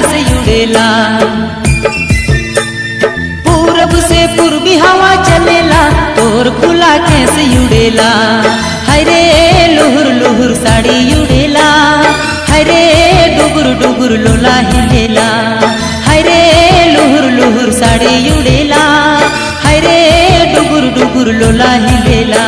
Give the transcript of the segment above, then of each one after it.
कैसे उड़ेला। पूरब से पूर्वी हवा चलेला तोर खुला कैसे उड़ेला। हरे लुहुर लुहुर साड़ी उड़ेला, हरे डुगुर डुगुर लोला हिलेला। हरे लुहुर लुहुर साड़ी उड़ेला, हरे डुगुर डुगुर लोला हिलेला।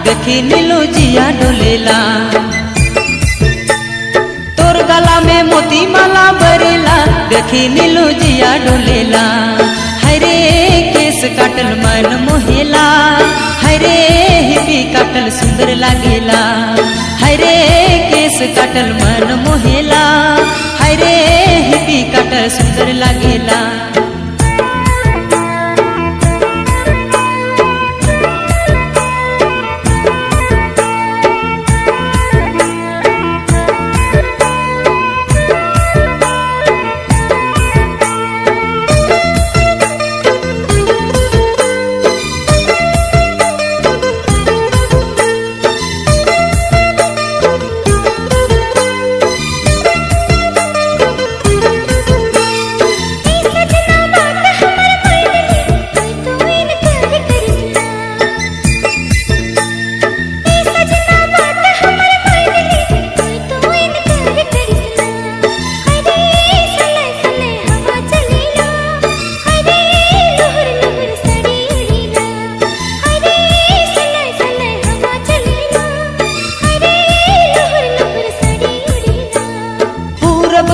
देखी नीलो जिया डोलेला, तोर गला में मोती माला बरेला। देखी नीलो जिया डोलेला, हरे केस काटल मन मोहेला। हरे हिपी काटल सुंदर लागेला, हरे केस काटल मन मोहेला। हरे हिपी काटल सुंदर लागेला।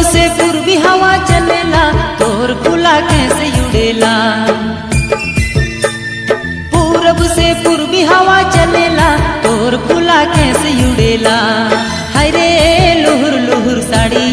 से पूर्वी हवा चलेला तोर खुला कैसे उड़ेला। पूरब से पूर्वी हवा चलेला तोर खुला कैसे उड़ेला। हरे लुहुर लुहुर साड़ी